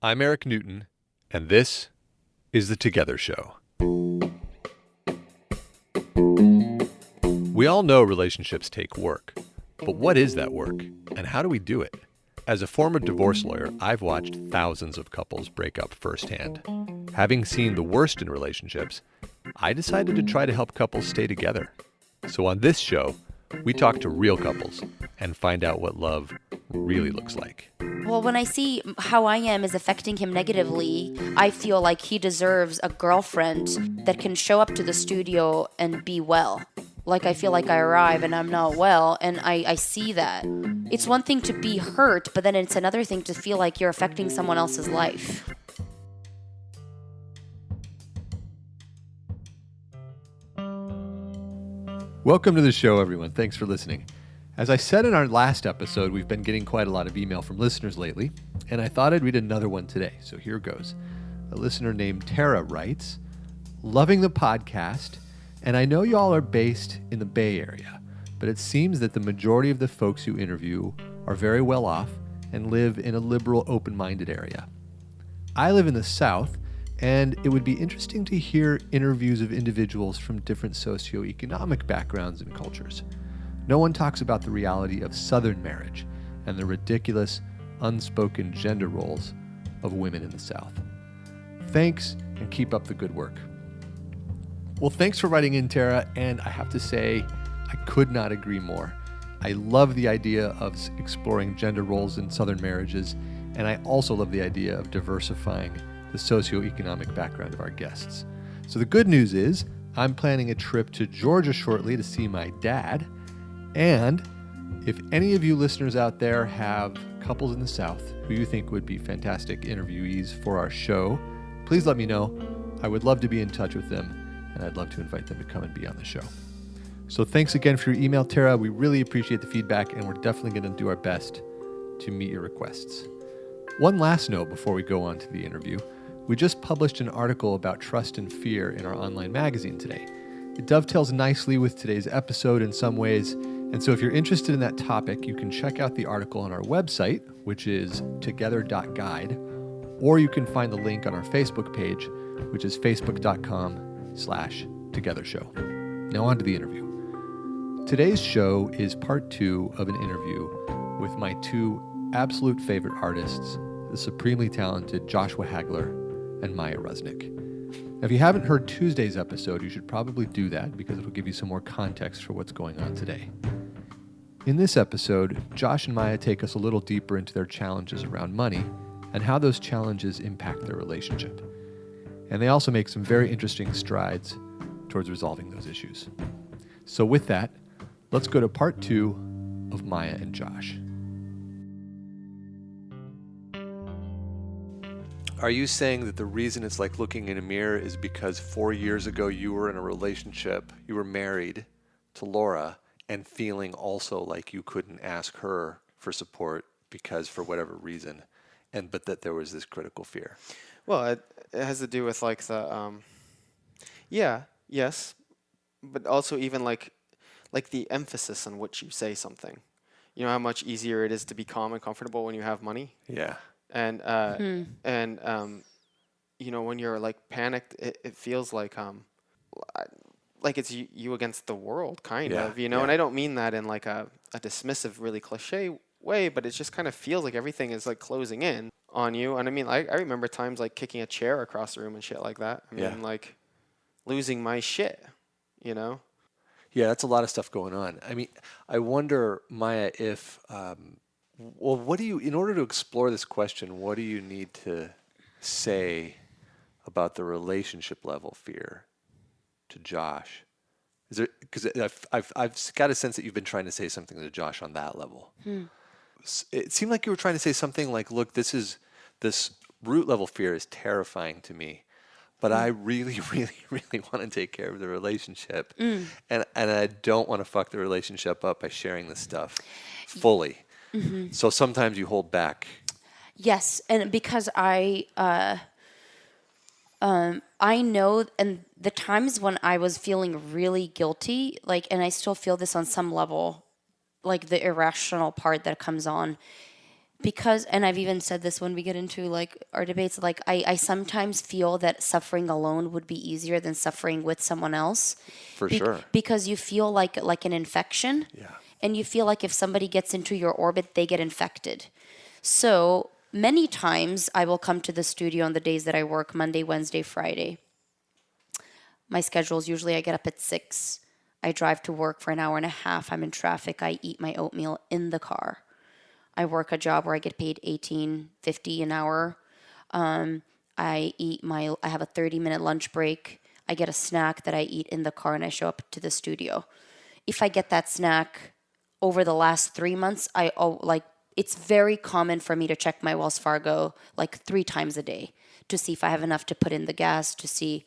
I'm Eric Newton, and this is The Together Show. We all know relationships take work, but what is that work, and how do we do it? As a former divorce lawyer, I've watched thousands of couples break up firsthand. Having seen the worst in relationships, I decided to try to help couples stay together. So on this show, we talk to real couples and find out what love really looks like. Well, when I see how I am is affecting him negatively, I feel like he deserves a girlfriend that can show up to the studio and be well. Like I feel like I arrive and I'm not well, and I see that. It's one thing to be hurt, but then it's another thing to feel like you're affecting someone else's life. Welcome to the show, everyone. Thanks for listening. As I said in our last episode, we've been getting quite a lot of email from listeners lately, and I thought I'd read another one today. So here goes. A listener named Tara writes, "Loving the podcast, and I know y'all are based in the Bay Area, but it seems that the majority of the folks you interview are very well off and live in a liberal, open-minded area. I live in the South, and it would be interesting to hear interviews of individuals from different socioeconomic backgrounds and cultures. No one talks about the reality of Southern marriage and the ridiculous, unspoken gender roles of women in the South. Thanks, and keep up the good work." Well, thanks for writing in, Tara, and I have to say, I could not agree more. I love the idea of exploring gender roles in Southern marriages, and I also love the idea of diversifying the socioeconomic background of our guests. So the good news is, I'm planning a trip to Georgia shortly to see my dad, and if any of you listeners out there have couples in the South who you think would be fantastic interviewees for our show, please let me know. I would love to be in touch with them, and I'd love to invite them to come and be on the show. So thanks again for your email, Tara. We really appreciate the feedback, and we're definitely going to do our best to meet your requests. One last note before we go on to the interview. We just published an article about trust and fear in our online magazine today. It dovetails nicely with today's episode in some ways, and so if you're interested in that topic, you can check out the article on our website, which is together.guide, or you can find the link on our Facebook page, which is facebook.com/togethershow. Now on to the interview. Today's show is part 2 of an interview with my 2 absolute favorite artists, the supremely talented Joshua Hagler and Maja Rusnick. Now, if you haven't heard Tuesday's episode, you should probably do that because it'll give you some more context for what's going on today. In this episode, Josh and Maja take us a little deeper into their challenges around money and how those challenges impact their relationship. And they also make some very interesting strides towards resolving those issues. So with that, let's go to part 2 of Maja and Josh. Are you saying that the reason it's like looking in a mirror is because 4 years ago you were in a relationship, you were married to Laura, and feeling also like you couldn't ask her for support because for whatever reason, but that there was this critical fear? Well, it has to do with like the, yes, but also even like the emphasis on which you say something. You know how much easier it is to be calm and comfortable when you have money? Yeah. And you know, when you're like panicked, it feels like it's you against the world, kind of, you know. And I don't mean that in like a dismissive, really cliche way, but it just kind of feels like everything is like closing in on you. And I mean, I remember times like kicking a chair across the room and shit like that. I mean, like losing my shit, you know. Yeah, that's a lot of stuff going on. I mean, I wonder, Maja, if well, what do you, in order to explore this question, what do you need to say about the relationship level fear to Josh? Is there, because I've got a sense that you've been trying to say something to Josh on that level. It seemed like you were trying to say something like, look, this root level fear is terrifying to me, but I really, really, really want to take care of the relationship, and I don't want to fuck the relationship up by sharing this stuff fully. Mm-hmm. So sometimes you hold back. Yes, and because I know, and the times when I was feeling really guilty, like, and I still feel this on some level, like the irrational part that comes on, Because, and I've even said this when we get into like our debates, like I sometimes feel that suffering alone would be easier than suffering with someone else. For sure. Because you feel like an infection. Yeah. And you feel like if somebody gets into your orbit, they get infected. So many times I will come to the studio on the days that I work, Monday, Wednesday, Friday. My schedule is usually I get up at 6. I drive to work for an hour and a half. I'm in traffic. I eat my oatmeal in the car. I work a job where I get paid $18.50 an hour. I have a 30-minute lunch break. I get a snack that I eat in the car and I show up to the studio. If I get that snack over the last 3 months, it's very common for me to check my Wells Fargo like 3 times a day to see if I have enough to put in the gas, to see.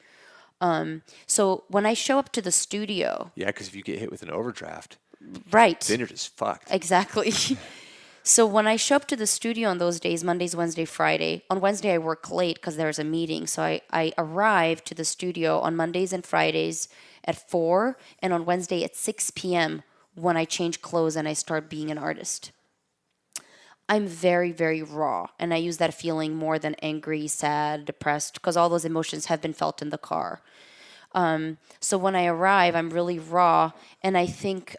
So when I show up to the studio. Yeah, because if you get hit with an overdraft. Right. Then you're just fucked. Exactly. So when I show up to the studio on those days, Mondays, Wednesday, Friday, on Wednesday I work late because there's a meeting. So I arrive to the studio on Mondays and Fridays at 4 and on Wednesday at 6 p.m. when I change clothes and I start being an artist. I'm very, very raw. And I use that feeling more than angry, sad, depressed, because all those emotions have been felt in the car. So when I arrive, I'm really raw. And I think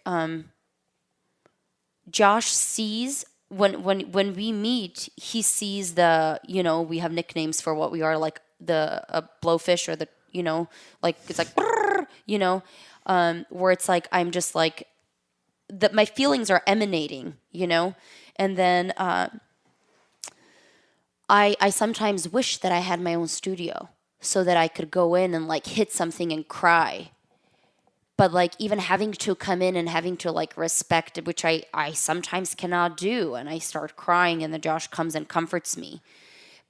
Josh sees, when we meet, he sees we have nicknames for what we are, like the blowfish or the, like, it's like, where it's like, I'm just like, that my feelings are emanating, and then I sometimes wish that I had my own studio so that I could go in and like hit something and cry. But like even having to come in and having to like respect it, which I sometimes cannot do, and I start crying and then Josh comes and comforts me.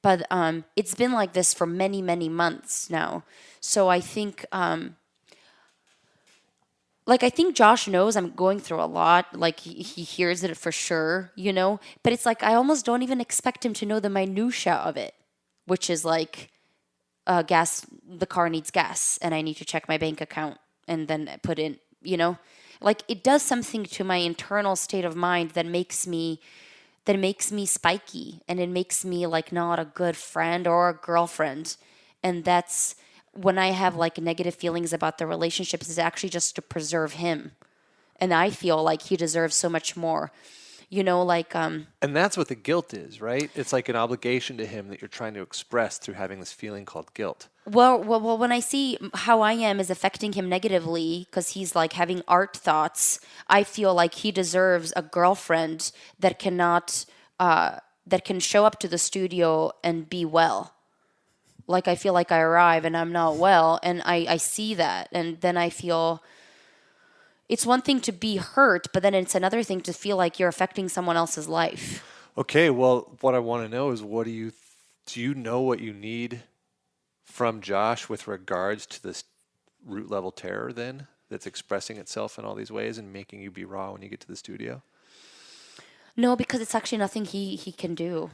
But it's been like this for many, many months now. So I think I think Josh knows I'm going through a lot. Like, he hears it for sure, But it's like I almost don't even expect him to know the minutia of it, which is like gas, the car needs gas, and I need to check my bank account and then put in, Like, it does something to my internal state of mind that makes me spiky, and it makes me, like, not a good friend or a girlfriend. And that's... when I have like negative feelings about the relationships, is actually just to preserve him. And I feel like he deserves so much more, And that's what the guilt is, right? It's like an obligation to him that you're trying to express through having this feeling called guilt. Well, when I see how I am is affecting him negatively because he's like having art thoughts, I feel like he deserves a girlfriend that that can show up to the studio and be well. Like, I feel like I arrive and I'm not well, and I see that, and then I feel it's one thing to be hurt, but then it's another thing to feel like you're affecting someone else's life. Okay, well, what I want to know is do you know what you need from Josh with regards to this root level terror then that's expressing itself in all these ways and making you be raw when you get to the studio? No, because it's actually nothing he can do.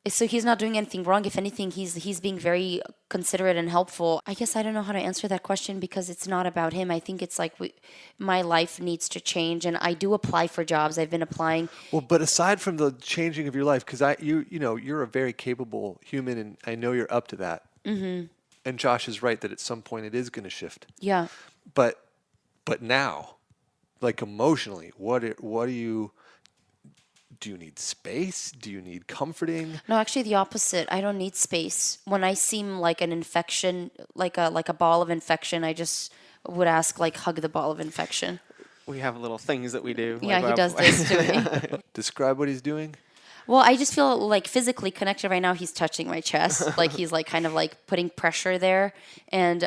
So he's not doing anything wrong. If anything, he's being very considerate and helpful. I guess I don't know how to answer that question because it's not about him. I think it's like my life needs to change, and I do apply for jobs. I've been applying. Well, but aside from the changing of your life, because you're a very capable human, and I know you're up to that. Mm-hmm. And Josh is right that at some point it is going to shift. Yeah. But now, like emotionally, what do you? Do you need space? Do you need comforting? No, actually the opposite. I don't need space. When I seem like an infection, like a ball of infection, I just would ask, like, hug the ball of infection. We have little things that we do. Yeah, he does this to me. Describe what he's doing. Well, I just feel like physically connected right now. He's touching my chest. Like, he's like kind of like putting pressure there. And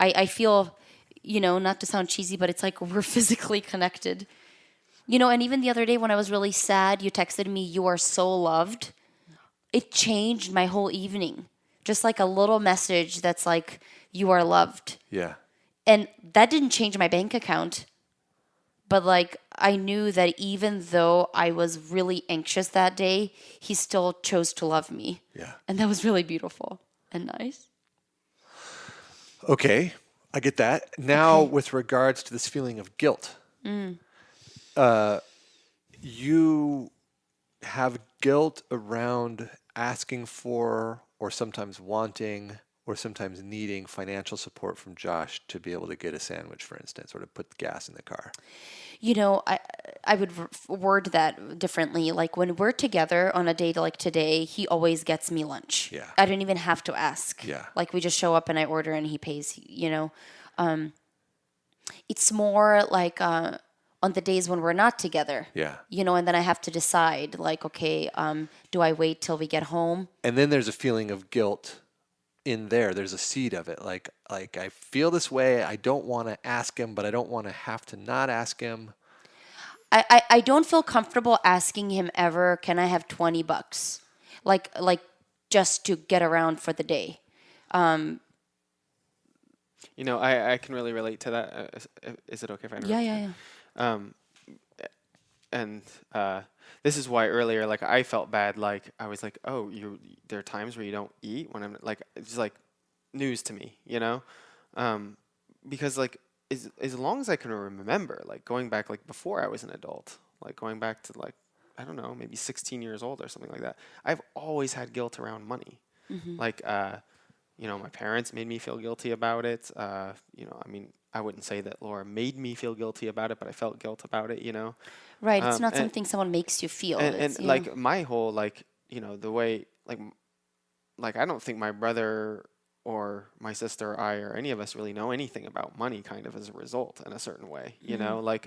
I feel, not to sound cheesy, but it's like we're physically connected. And even the other day when I was really sad, you texted me, "You are so loved." It changed my whole evening. Just like a little message that's like, "You are loved." Yeah. And that didn't change my bank account. But like, I knew that even though I was really anxious that day, he still chose to love me. Yeah. And that was really beautiful and nice. Okay, I get that. Now, with regards to this feeling of guilt, you have guilt around asking for, or sometimes wanting, or sometimes needing financial support from Josh to be able to get a sandwich, for instance, or to put gas in the car? You know, I would word that differently. Like when we're together on a day like today, he always gets me lunch. Yeah. I don't even have to ask. Yeah. Like we just show up and I order and he pays, you know. It's more like on the days when we're not together. Yeah. You know, and then I have to decide like, okay, do I wait till we get home? And then there's a feeling of guilt in there. There's a seed of it. Like I feel this way. I don't want to ask him, but I don't want to have to not ask him. I don't feel comfortable asking him ever, can I have $20? Like just to get around for the day. You know, I can really relate to that. Is it okay if I interrupt? Yeah. And this is why earlier, like, I felt bad. Like, I was like, oh, there are times where you don't eat when I'm like, it's like news to me, you know? Because like, as long as I can remember, like going back, like before I was an adult, like going back to like, I don't know, maybe 16 years old or something like that, I've always had guilt around money. Like, you know, my parents made me feel guilty about it. You know, I mean, I wouldn't say that Laura made me feel guilty about it, but I felt guilt about it, you know? Right. It's not something someone makes you feel. And like my whole, like, you know, the way, like I don't think my brother or my sister or I or any of us really know anything about money kind of as a result in a certain way, you know, like,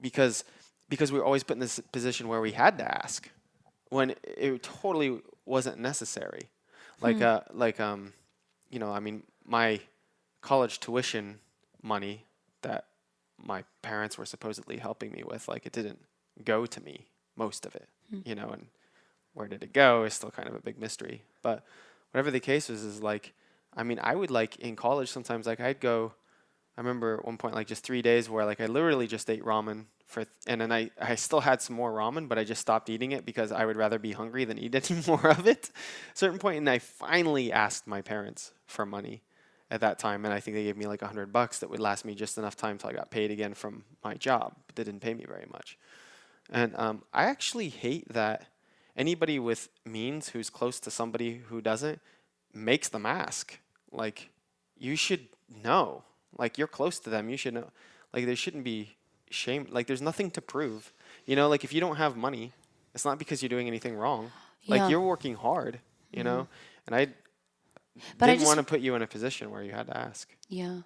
because we were always put in this position where we had to ask when it totally wasn't necessary. Like, you know, I mean, my college tuition money that my parents were supposedly helping me with, like, it didn't go to me, most of it, you know, and where did it go is still kind of a big mystery. But whatever the case is like, I mean, I would, like, in college sometimes, like, I'd go, I remember at one point, like, just 3 days where, like, I literally just ate ramen and then I still had some more ramen, but I just stopped eating it because I would rather be hungry than eat any more of it. At a certain point, and I finally asked my parents for money at that time, and I think they gave me like $100 that would last me just enough time till I got paid again from my job, but they didn't pay me very much. And I actually hate that anybody with means who's close to somebody who doesn't makes them ask. Like, you should know. Like, you're close to them, you should know. Like, there shouldn't be shame. Like, there's nothing to prove. You know, like, if you don't have money, it's not because you're doing anything wrong. Like, Yeah. you're working hard, you know? And I didn't want to put you in a position where you had to ask. Yeah.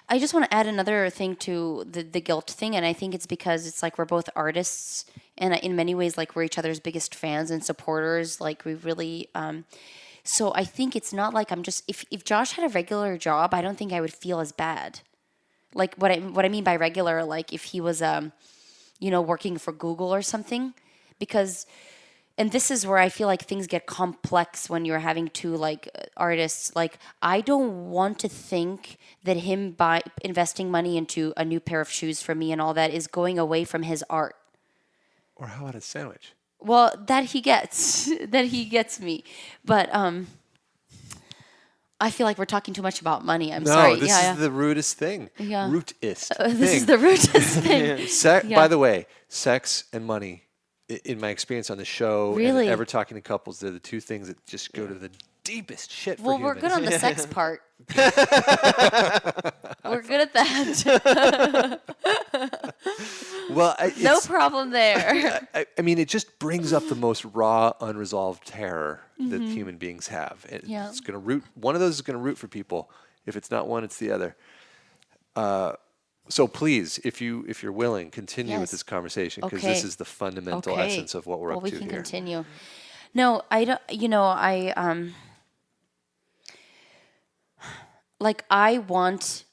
I just want to add another thing to the guilt thing, and I think it's because it's like we're both artists, and in many ways, like we're each other's biggest fans and supporters. Like we really, so I think it's not like I'm just if Josh had a regular job, I don't think I would feel as bad. Like what I mean by regular, like if he was, you know, working for Google or something, because. And this is where I feel like things get complex when you're having two like artists. Like I don't want to think that him by investing money into a new pair of shoes for me and all that is going away from his art. Or how about a sandwich? Well, that he gets me, but I feel like we're talking too much about money. I'm sorry. No, this is the rootest thing. Yeah. Rootist. This is the rootest thing. By the way, sex and money. In my experience on the show, Really? and ever talking to couples, they're the two things that just go to the deepest shit for Well, humans. we're good on the sex part. We're good at that. Well, No problem there. I mean, it just brings up the most raw, unresolved terror that human beings have. Yeah. It's going to root. One of those is going to root for people. If it's not one, it's the other. So please, if you're willing, continue with Yes. this conversation because Okay. this is the fundamental Okay. essence of what we're up we to can here. continue. No, I don't. You know, like I want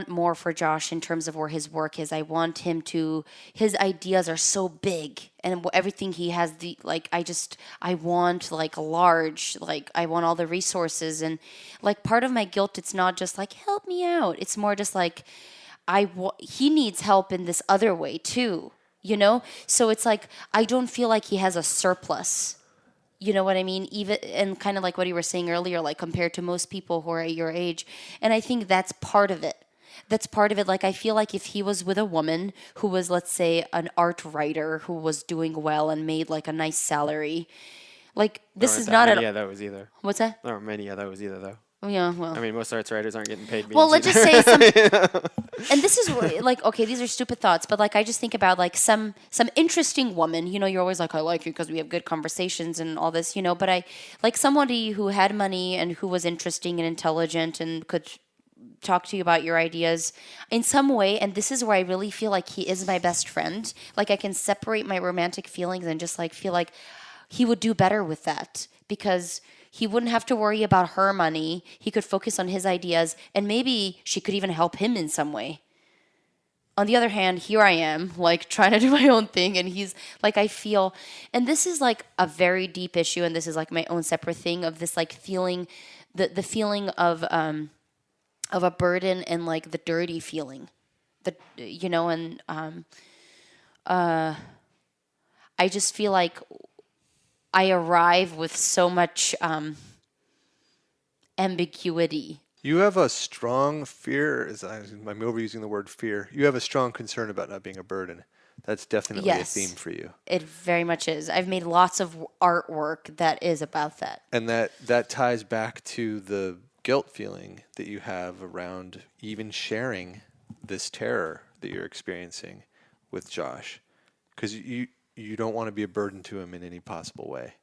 more for Josh in terms of where his work is. I want him to. His ideas are so big, and everything he has. I want like large. Like I want all the resources, and like part of my guilt. It's not just like help me out. It's more just like he needs help in this other way too. You know, so it's like I don't feel like he has a surplus. You know what I mean? Even and kind of like what you were saying earlier, like compared to most people who are at your age. And I think that's part of it. that's part of it. Like, I feel like if he was with a woman who was, let's say, an art writer who was doing well and made like a nice salary, like There this aren't is that not many a of those either. what's that? There aren't many of those either, though. Oh, yeah, well, I mean, most arts writers aren't getting paid. well, let's either. just say some, and this is like, okay, these are stupid thoughts, but like I just think about like some interesting woman. You know, you're always like, I like you because we have good conversations and all this. You know, but I like somebody who had money and who was interesting and intelligent and could talk to you about your ideas in some way. And this is where I really feel like he is my best friend. Like I can separate my romantic feelings and just like feel like he would do better with that because he wouldn't have to worry about her money. He could focus on his ideas and maybe she could even help him in some way. On the other hand, here I am, like trying to do my own thing, and he's like, I feel, and this is like a very deep issue, and this is like my own separate thing of this like feeling, the feeling of a burden and like the dirty feeling, and I just feel like I arrive with so much ambiguity. You have a strong fear, I'm overusing the word fear. You have a strong concern about not being a burden. That's definitely Yes. a theme for you. It very much is. I've made lots of artwork that is about that. And that ties back to the guilt feeling that you have around even sharing this terror that you're experiencing with Josh. Because you don't want to be a burden to him in any possible way.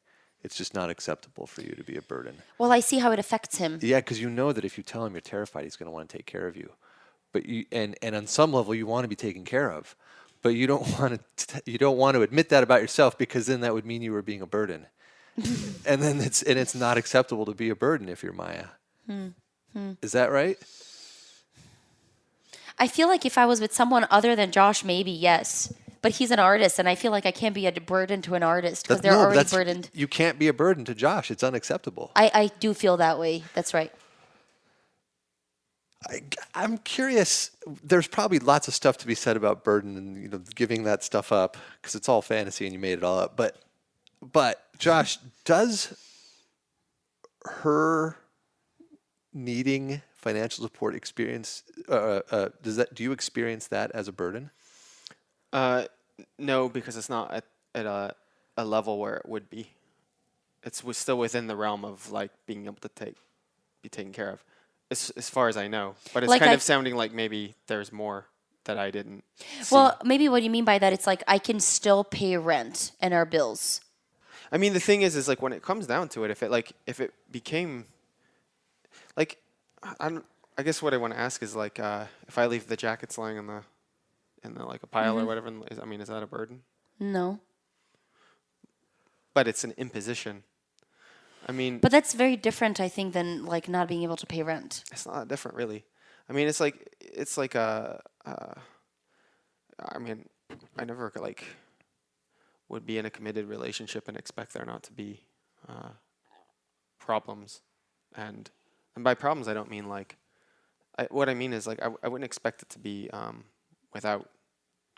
It's just not acceptable for you to be a burden. Well, I see how it affects him. Yeah, because you know that if you tell him you're terrified, he's going to want to take care of you. But and on some level, you want to be taken care of, but you don't want to admit that about yourself because then that would mean you were being a burden, and then it's not acceptable to be a burden if you're Maja. Is that right? I feel like if I was with someone other than Josh, maybe yes. But he's an artist, and I feel like I can't be a burden to an artist because they're already burdened. You can't be a burden to Josh. It's unacceptable. I do feel that way. That's right. I'm curious. There's probably lots of stuff to be said about burden and giving that stuff up because it's all fantasy and you made it all up. But Josh, does her needing financial support experience? Do you experience that as a burden? No, because it's not at a level where it would be. We're still within the realm of like being able to be taken care of, as far as I know. But it's like kind of sounding like maybe there's more that I didn't see. Well, maybe what you mean by that, it's like I can still pay rent and our bills. I mean, the thing is like when it comes down to it, if it became like, I guess what I want to ask is like, if I leave the jackets lying in the like a pile or whatever, is that a burden? No. But it's an imposition. I mean, But that's very different, I think, than like not being able to pay rent. it's not that different, really. I mean, it's like I mean, I never like would be in a committed relationship and expect there not to be problems, and by problems I don't mean like. What I mean is like I wouldn't expect it to be without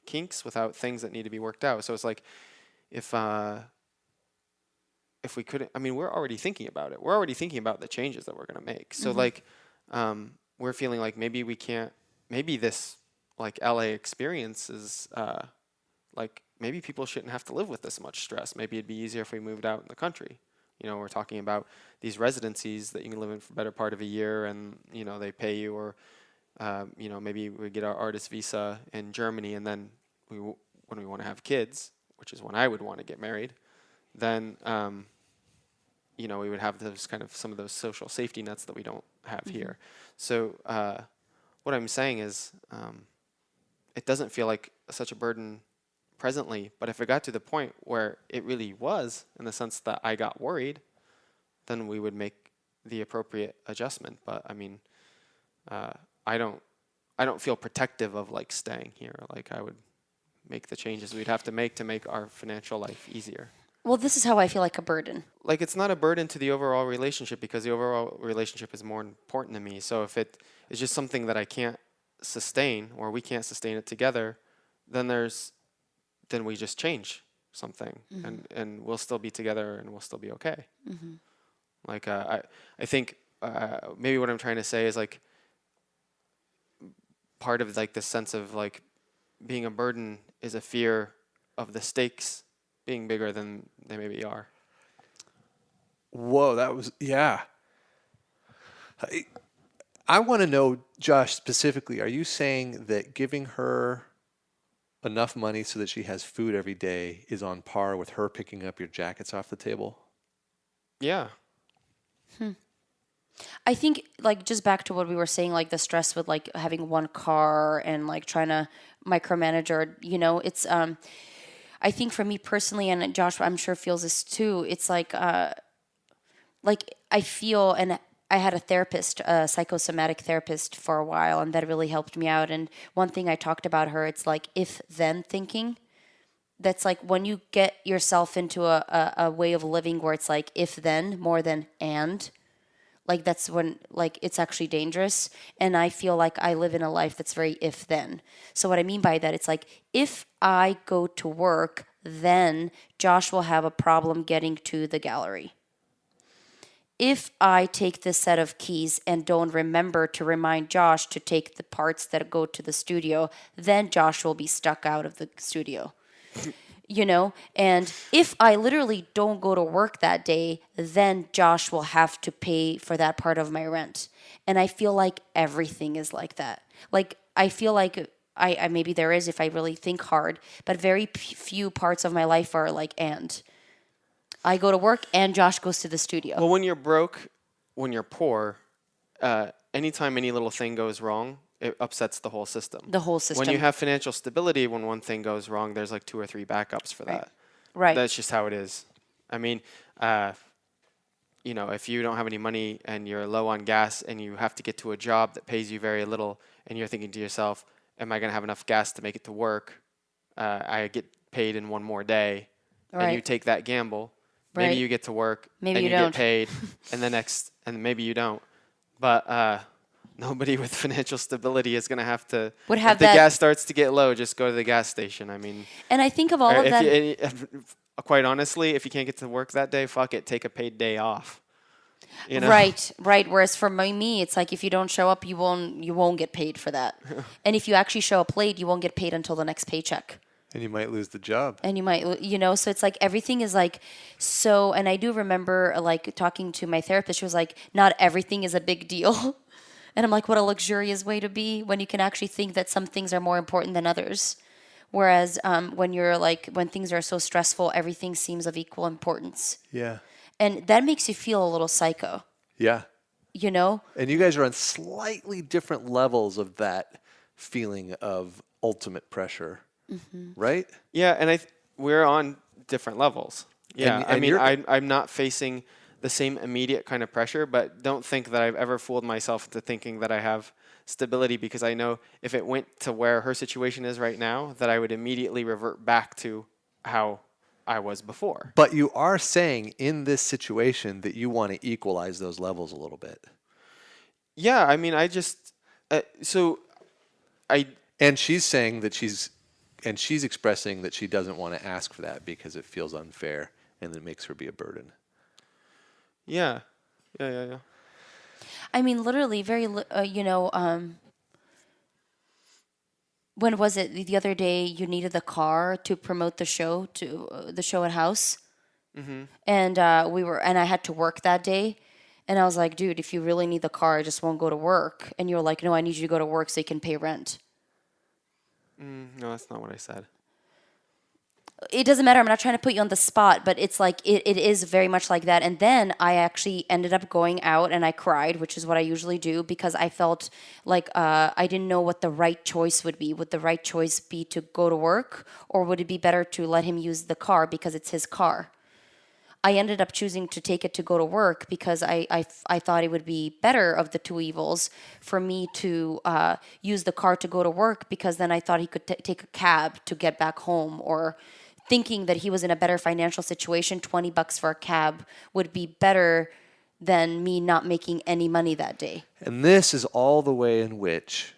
kinks, without things that need to be worked out. So it's like if we couldn't, I mean, we're already thinking about it. We're already thinking about the changes that we're going to make. So like we're feeling like maybe we can't, maybe this like LA experience is like maybe people shouldn't have to live with this much stress. Maybe it'd be easier if we moved out in the country. We're talking about these residencies that you can live in for the better part of a year and, they pay you or, maybe we get our artist visa in Germany and then when we want to have kids, which is when I would want to get married, then, we would have those kind of some of those social safety nets that we don't have here. So what I'm saying is it doesn't feel like such a burden presently, but if it got to the point where it really was, in the sense that I got worried, then we would make the appropriate adjustment. But I mean, I don't feel protective of like staying here. Like I would make the changes we'd have to make our financial life easier. Well, this is how I feel like a burden. Like it's not a burden to the overall relationship because the overall relationship is more important to me. So if it is just something that I can't sustain or we can't sustain it together, then we just change something and we'll still be together and we'll still be okay. Like I think maybe what I'm trying to say is like part of like the sense of like being a burden is a fear of the stakes being bigger than they maybe are. Whoa, I want to know, Josh, specifically, are you saying that giving her enough money so that she has food every day is on par with her picking up your jackets off the table? Yeah. I think like just back to what we were saying, like the stress with like having one car and like trying to micromanage, or it's I think for me personally, and Josh I'm sure feels this too, it's like I feel, and I had a therapist, a psychosomatic therapist for a while, and that really helped me out. And one thing I talked about her, it's like if then thinking. That's like when you get yourself into a way of living where it's like if then more than and. Like that's when like it's actually dangerous. And I feel like I live in a life that's very if then. So what I mean by that, it's like if I go to work, then Josh will have a problem getting to the gallery. If I take this set of keys and don't remember to remind Josh to take the parts that go to the studio, then Josh will be stuck out of the studio. And if I literally don't go to work that day, then Josh will have to pay for that part of my rent. And I feel like everything is like that. Like I feel like I maybe there is if I really think hard, but very few parts of my life are like and. I go to work and Josh goes to the studio. Well, when you're broke, when you're poor, anytime any little thing goes wrong, it upsets the whole system. The whole system. When you have financial stability, when one thing goes wrong, there's like 2 or 3 backups for that. Right. That's just how it is. I mean, if you don't have any money and you're low on gas and you have to get to a job that pays you very little and you're thinking to yourself, am I going to have enough gas to make it to work? I get paid in one more day. Right. And you take that gamble. Maybe Right. you get to work Maybe and you you don't. get paid and maybe you don't. But nobody with financial stability is going to have to, Would have if the that- gas starts to get low, just go to the gas station. I mean, And I think of all of that. quite honestly, if you can't get to work that day, fuck it, take a paid day off. Right. Whereas for me, it's like if you don't show up, you won't get paid for that. And if you actually show up late, you won't get paid until the next paycheck. And you might lose the job. And you might, so it's like everything is like so. And I do remember like talking to my therapist. She was like, not everything is a big deal. And I'm like, what a luxurious way to be when you can actually think that some things are more important than others. Whereas when things are so stressful, everything seems of equal importance. Yeah. And that makes you feel a little psycho. Yeah. And you guys are on slightly different levels of that feeling of ultimate pressure, right? Yeah, and we're on different levels. Yeah, And I'm not facing the same immediate kind of pressure, but don't think that I've ever fooled myself into thinking that I have stability, because I know if it went to where her situation is right now, that I would immediately revert back to how I was before. But you are saying in this situation that you want to equalize those levels a little bit. Yeah, I mean, I just And she's saying that she's expressing that she doesn't want to ask for that because it feels unfair and it makes her be a burden. Yeah. I mean, literally, when was it? The other day, you needed the car to promote the show the show at House, and I had to work that day, and I was like, dude, if you really need the car, I just won't go to work. And you're like, no, I need you to go to work so you can pay rent. No, that's not what I said. It doesn't matter. I'm not trying to put you on the spot, but it's like it is very much like that. And then I actually ended up going out and I cried, which is what I usually do, because I felt like I didn't know what the right choice would be. Would the right choice be to go to work, or would it be better to let him use the car because it's his car? I ended up choosing to take it to go to work because I thought it would be better of the two evils for me to use the car to go to work, because then I thought he could take a cab to get back home, or thinking that he was in a better financial situation, $20 for a cab would be better than me not making any money that day. And this is all the way in which,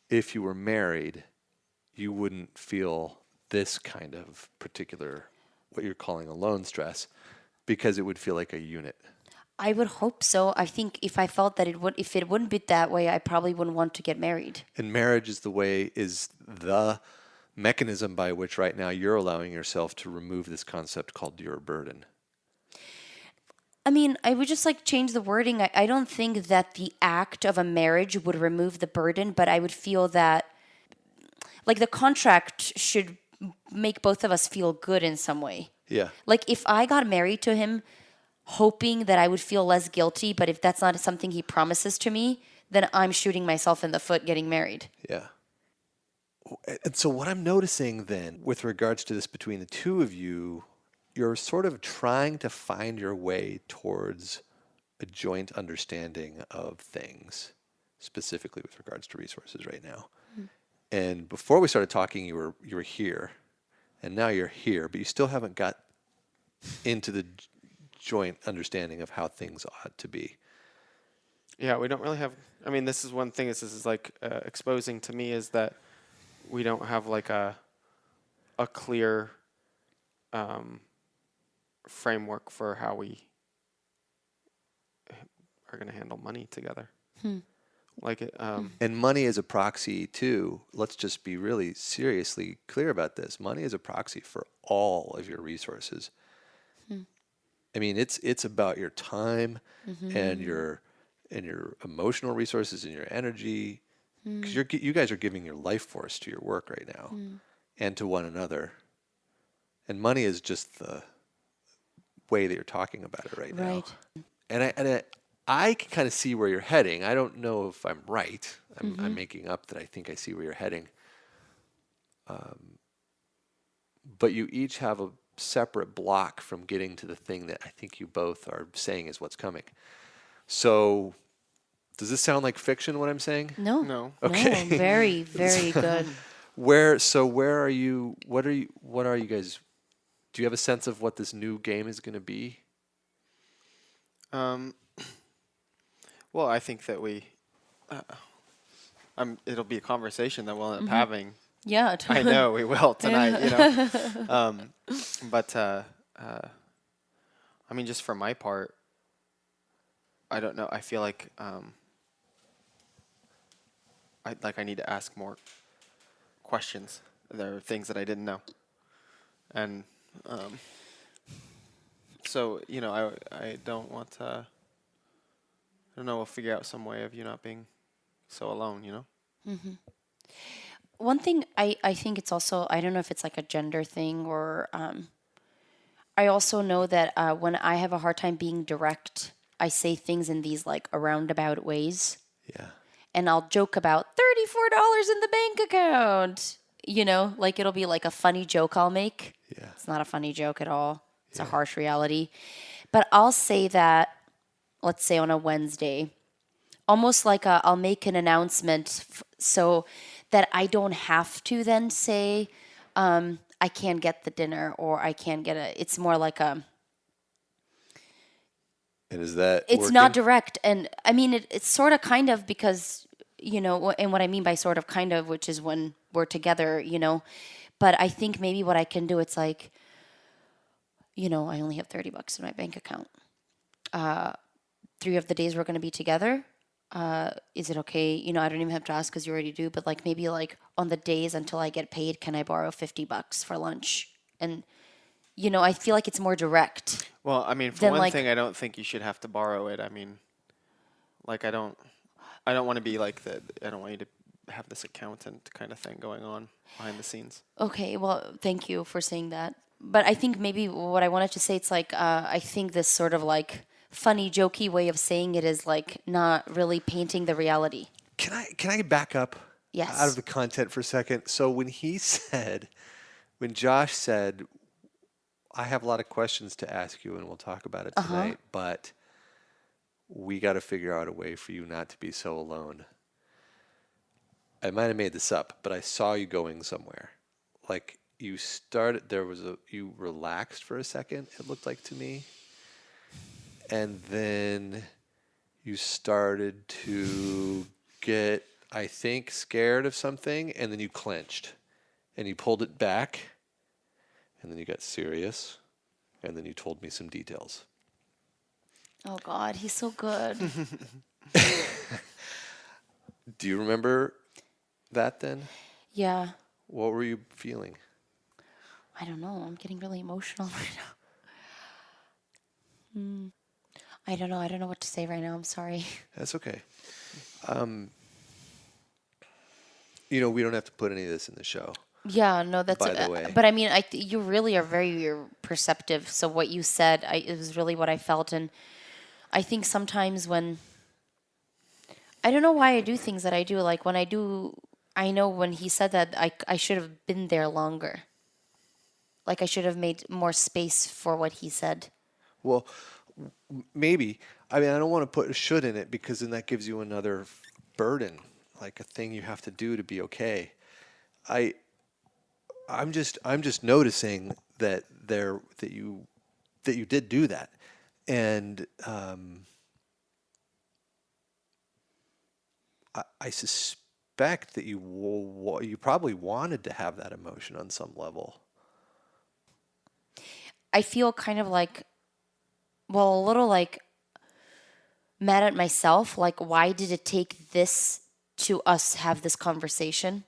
if you were married, you wouldn't feel this kind of particular, what you're calling alone stress, because it would feel like a unit. I would hope so. I think if I felt that if it wouldn't be that way, I probably wouldn't want to get married. And marriage is the mechanism by which right now you're allowing yourself to remove this concept called your burden. I mean, I would just like change the wording. I don't think that the act of a marriage would remove the burden, but I would feel that like the contract should make both of us feel good in some way. Yeah. Like if I got married to him hoping that I would feel less guilty, but if that's not something he promises to me, then I'm shooting myself in the foot getting married. Yeah. And so what I'm noticing then with regards to this between the two of you, you're sort of trying to find your way towards a joint understanding of things, specifically with regards to resources right now. And before we started talking, you were here, and now you're here, but you still haven't got into the joint understanding of how things ought to be. Yeah, we don't really have. I mean, this is one thing. This is like exposing to me is that we don't have like a clear framework for how we are going to handle money together. Like it. And money is a proxy too. Let's just be really seriously clear about this. Money is a proxy for all of your resources. I mean, it's about your time and your emotional resources and your energy, because you guys are giving your life force to your work right now and to one another. And money is just the way that you're talking about it right now. And I can kind of see where you're heading. I don't know if I'm right. I'm making up that I think I see where you're heading. But you each have a separate block from getting to the thing that I think you both are saying is what's coming. So does this sound like fiction, what I'm saying? No. Okay. No, very, very good. Where are you, what are you guys, do you have a sense of what this new game is going to be? Well, I think that it'll be a conversation that we'll end up having. Yeah, I totally. know we will tonight, you know. But I mean, just for my part, I don't know. I feel like I need to ask more questions. There are things that I didn't know, and so you know, I don't want to. I don't know. We'll figure out some way of you not being so alone. You know. One thing I think it's also, I don't know if it's like a gender thing or I also know that when I have a hard time being direct, I say things in these like a roundabout ways. Yeah. And I'll joke about $34 in the bank account. You know, like it'll be like a funny joke I'll make. Yeah. It's not a funny joke at all. It's a harsh reality. But I'll say that, let's say on a Wednesday, almost like I'll make an announcement so that I don't have to then say, I can't get the dinner or I can't get it's more like a. And is that It's working? not direct. And I mean, it's sort of kind of because, you know, and what I mean by sort of kind of, which is when we're together, you know. But I think maybe what I can do, it's like, you know, I only have $30 in my bank account. 3 of the days we're going to be together. Is it okay? You know, I don't even have to ask because you already do, but like maybe like on the days until I get paid, can I borrow $50 for lunch? And, you know, I feel like it's more direct. Well, I mean, for Then, one like- thing, I don't think you should have to borrow it. I mean, like I don't want to be like I don't want you to have this accountant kind of thing going on behind the scenes. Okay, well, thank you for saying that. But I think maybe what I wanted to say, it's like, I think this sort of like funny, jokey way of saying it is like not really painting the reality. Can I back up Yes. out of the content for a second? So when Josh said, I have a lot of questions to ask you and we'll talk about it tonight, but we got to figure out a way for you not to be so alone. I might have made this up, but I saw you going somewhere. Like you relaxed for a second, it looked like to me. And then you started to get, I think, scared of something, and then you clenched. And you pulled it back, and then you got serious, and then you told me some details. Oh God, he's so good. Do you remember that then? Yeah. What were you feeling? I don't know. I'm getting really emotional right now. I don't know. I don't know what to say right now. I'm sorry. That's okay. You know, we don't have to put any of this in the show. Yeah, no, that's. By the way. But I mean, you really are very perceptive. So what you said, it was really what I felt, and I think sometimes when I don't know why I do things that I do. Like when I do, I know when he said that I should have been there longer. Like I should have made more space for what he said. Well, maybe. I mean, I don't want to put a should in it because then that gives you another burden, like a thing you have to do to be okay. I'm just noticing that you did do that, and I suspect that you probably wanted to have that emotion on some level. I feel kind of like, well, a little like mad at myself. Like, why did it take this to us have this conversation?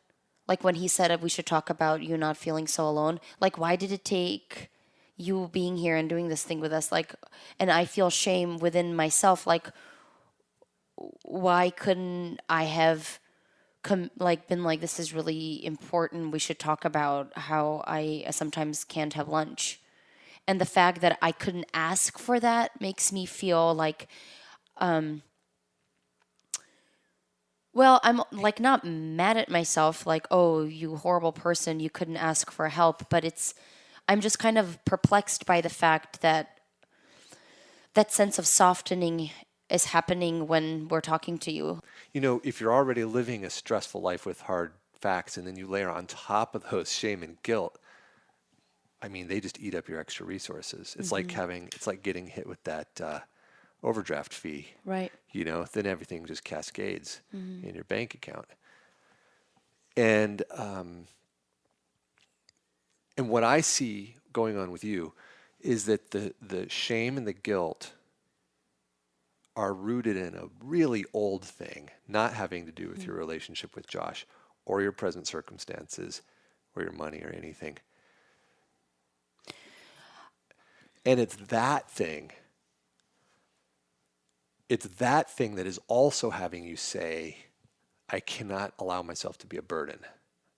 Like when he said we should talk about you not feeling so alone. Like, why did it take you being here and doing this thing with us? Like, and I feel shame within myself. Like, why couldn't I have been like, this is really important. We should talk about how I sometimes can't have lunch. And the fact that I couldn't ask for that makes me feel like, well, I'm like not mad at myself, like, oh, you horrible person, you couldn't ask for help. But I'm just kind of perplexed by the fact that that sense of softening is happening when we're talking to you. You know, if you're already living a stressful life with hard facts and then you layer on top of those shame and guilt, I mean, they just eat up your extra resources. It's it's like getting hit with that overdraft fee. Right. You know, then everything just cascades in your bank account. And what I see going on with you is that the shame and the guilt are rooted in a really old thing, not having to do with your relationship with Josh or your present circumstances or your money or anything. And it's that thing that is also having you say, I cannot allow myself to be a burden.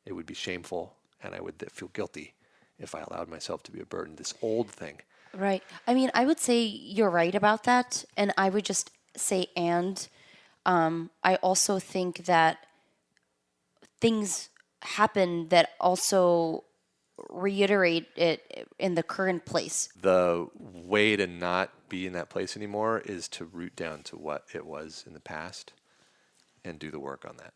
It would be shameful and I would feel guilty if I allowed myself to be a burden. This old thing. Right. I mean, I would say you're right about that. And I would just say, I also think that things happen that also reiterate it in the current place. The way to not be in that place anymore is to root down to what it was in the past and do the work on that.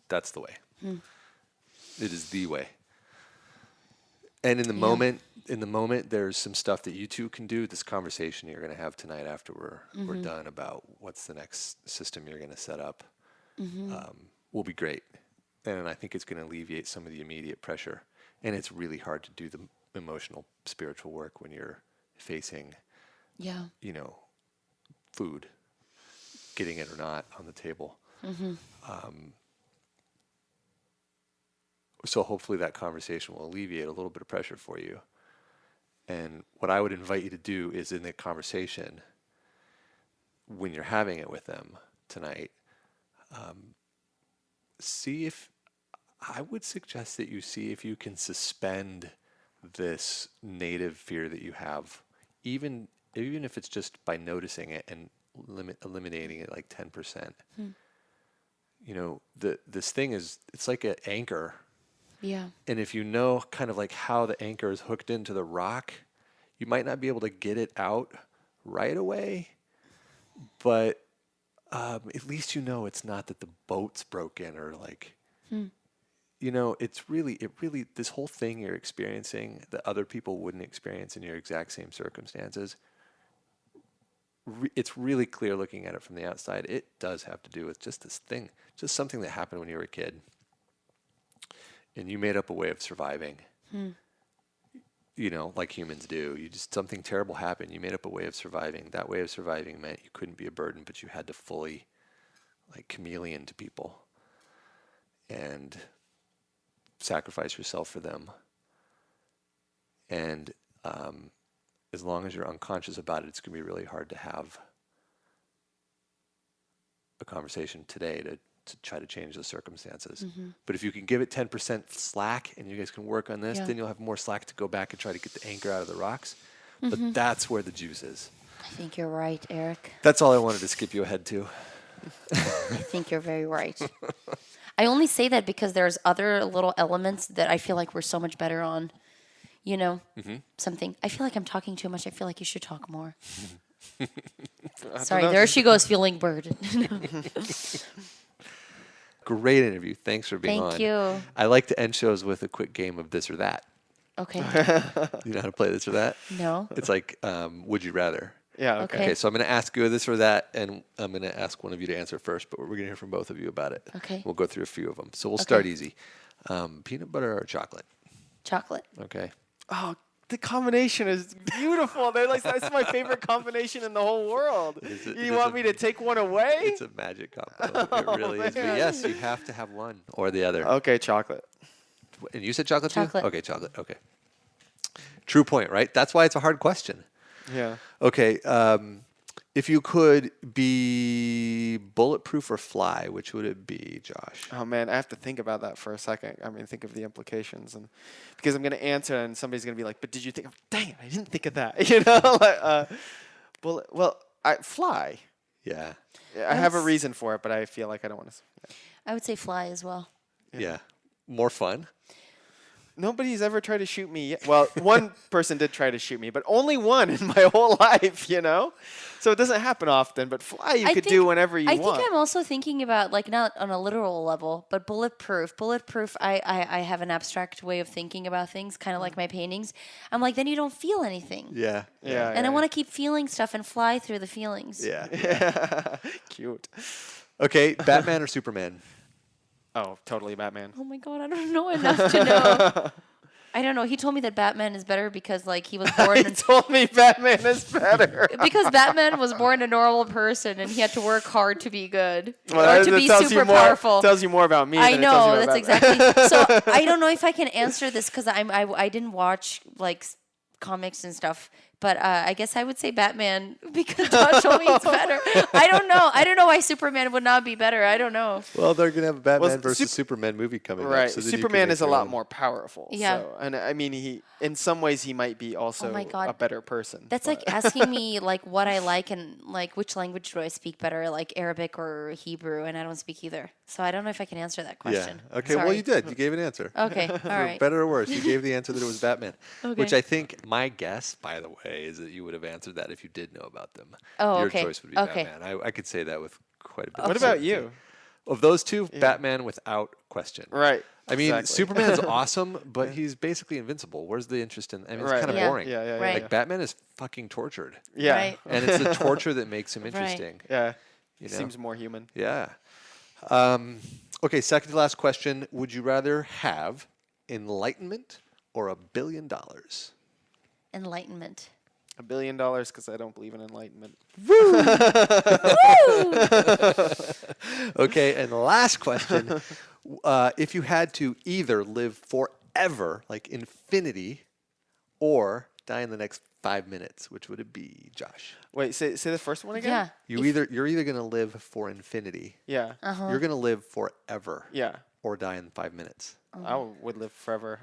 That's the way. It is the way. And in the moment, there's some stuff that you two can do. This conversation you're going to have tonight after we're done about what's the next system you're going to set up will be great. And I think it's going to alleviate some of the immediate pressure. And it's really hard to do the emotional, spiritual work when you're facing, you know, food, getting it or not on the table. So hopefully that conversation will alleviate a little bit of pressure for you. And what I would invite you to do is in the conversation, when you're having it with them tonight, I would suggest that you see if you can suspend this native fear that you have, even if it's just by noticing it and eliminating it like 10%. You know, this thing it's like an anchor. Yeah. And if you know kind of like how the anchor is hooked into the rock, you might not be able to get it out right away, but at least you know it's not that the boat's broken or like, you know, it really, this whole thing you're experiencing that other people wouldn't experience in your exact same circumstances, it's really clear looking at it from the outside. It does have to do with just this thing, just something that happened when you were a kid. And you made up a way of surviving. like humans do. Something terrible happened. You made up a way of surviving. That way of surviving meant you couldn't be a burden, but you had to fully like chameleon to people and sacrifice yourself for them. And as long as you're unconscious about it, it's going to be really hard to have a conversation today to try to change the circumstances. But if you can give it 10% slack and you guys can work on this, then you'll have more slack to go back and try to get the anchor out of the rocks. But that's where the juice is. I think you're right, Eric. That's all I wanted to skip you ahead to. I think you're very right. I only say that because there's other little elements that I feel like we're so much better on. Something. I feel like I'm talking too much. I feel like you should talk more. Sorry, there she goes, feeling burdened. Great interview. Thanks for being on. Thank you. I like to end shows with a quick game of this or that. Okay. You know how to play this or that? No. It's like, would you rather? Yeah. Okay. Okay, so I'm going to ask you this or that, and I'm going to ask one of you to answer first, but we're going to hear from both of you about it. Okay. We'll go through a few of them. So we'll start easy. Peanut butter or chocolate? Chocolate. Okay. Oh, the combination is beautiful. That's my favorite combination in the whole world. You want me to take one away? It's a magic combo. It really is. But yes, you have to have one or the other. Okay, chocolate. And you said chocolate too? Chocolate. Okay, chocolate. Okay. True point, right? That's why it's a hard question. Yeah. Okay. If you could be bulletproof or fly, which would it be, Josh? Oh man, I have to think about that for a second. I mean, think of the implications, and because I'm gonna answer, and somebody's gonna be like, "But did you think of? Dang it, I didn't think of that." I fly. Yeah. I have a reason for it, but I feel like I don't want to. I would say fly as well. Yeah. More fun. Nobody's ever tried to shoot me yet. Well, one person did try to shoot me, but only one in my whole life, So it doesn't happen often, but fly you could do whenever you want. I think I'm also thinking about, like, not on a literal level, but bulletproof. Bulletproof, I have an abstract way of thinking about things, kind of like my paintings. I'm like, then you don't feel anything. Yeah. And I want to keep feeling stuff and fly through the feelings. Yeah. Cute. Okay, Batman or Superman? Oh, totally Batman. Oh my God, I don't know enough to know. I don't know. He told me that Batman is better because, like, he was born. He told me Batman is better. Because Batman was born a normal person and he had to work hard to be good Well, or to be super powerful. Tells you more about me. I than it tells know you that's about Batman. exactly. So I don't know if I can answer this because I didn't watch like comics and stuff. But I guess I would say Batman because Josh told me it's better. I don't know. I don't know why Superman would not be better. I don't know. Well, they're going to have a Batman versus Superman movie coming up. Right. So Superman is a lot more powerful. Yeah. So, and I mean, in some ways, he might be also Oh my God. a better person. That's like asking me like what I like and like which language do I speak better, like Arabic or Hebrew, and I don't speak either. So I don't know if I can answer that question. Yeah. Okay, well, Sorry. you did. You gave an answer. Okay, all For right. better or worse, you gave the answer that it was Batman. Okay. Which I think, my guess, by the way, is that you would have answered that if you did know about them. Oh, Your okay. choice would be Okay. Batman. I could say that with quite a bit What of about certainty. you? Of those two, Batman without question. Right. I mean, exactly. Superman's awesome, but he's basically invincible. Where's the interest in? I mean, it's Right. kind of Yeah. boring. Yeah. Right. Like Batman is fucking tortured, Yeah. Right. and it's the torture that makes him interesting. Yeah. You know? Seems more human. Yeah. Okay, second to last question. Would you rather have enlightenment or $1 billion? Enlightenment. $1 billion because I don't believe in enlightenment. Okay, and the last question. If you had to either live forever, like infinity, or die in the next 5 minutes, which would it be, Josh? Wait, say the first one again? Yeah. You're either going to live for infinity. Yeah. You're going to live forever. Yeah. Or die in 5 minutes. I would live forever.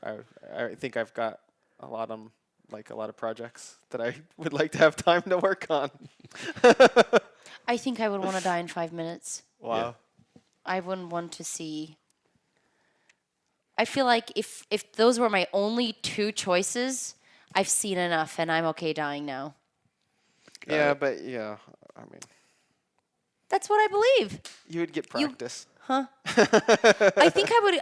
I think I've got a lot of projects that I would like to have time to work on. I think I would want to die in 5 minutes. Wow. I wouldn't want to see. I feel like if those were my only two choices, I've seen enough and I'm okay dying now. Yeah, but I mean, That's what I believe. you would get practice. I think I would.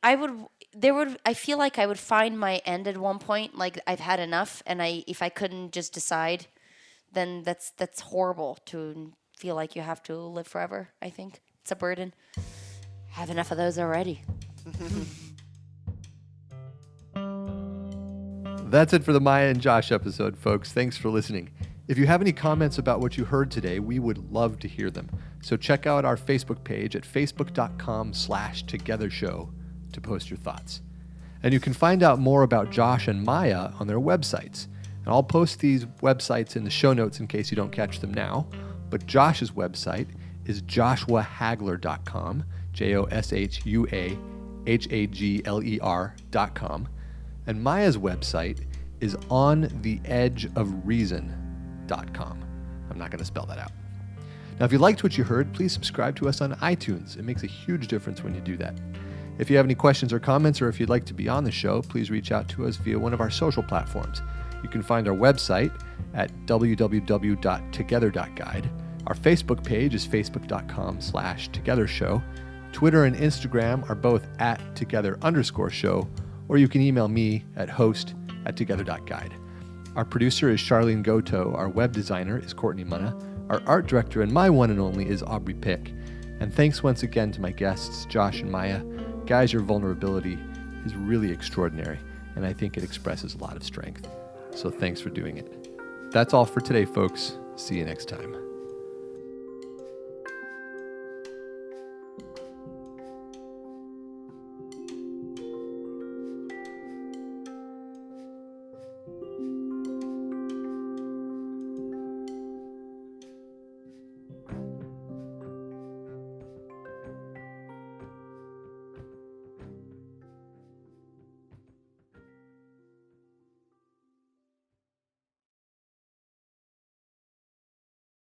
I would. There would. I feel like I would find my end at one point. Like I've had enough, and if I couldn't just decide, then that's horrible to feel like you have to live forever. I think it's a burden. Have enough of those already. That's it for the Maja and Josh episode, folks. Thanks for listening. If you have any comments about what you heard today, we would love to hear them. So check out our Facebook page at facebook.com/togethershow to post your thoughts. And you can find out more about Josh and Maja on their websites. And I'll post these websites in the show notes in case you don't catch them now. But Josh's website is joshuahagler.com, JOSHUAHAGLER.com. And Maja's website is ontheedgeofreason.com. I'm not going to spell that out. Now, if you liked what you heard, please subscribe to us on iTunes. It makes a huge difference when you do that. If you have any questions or comments, or if you'd like to be on the show, please reach out to us via one of our social platforms. You can find our website at www.together.guide. Our Facebook page is facebook.com/togethershow. Twitter and Instagram are both at together_show, or you can email me at host@together.guide. Our producer is Charlene Goto. Our web designer is Courtney Munna. Our art director and my one and only is Aubrey Pick. And thanks once again to my guests, Josh and Maja. Guys, your vulnerability is really extraordinary, and I think it expresses a lot of strength. So thanks for doing it. That's all for today, folks. See you next time.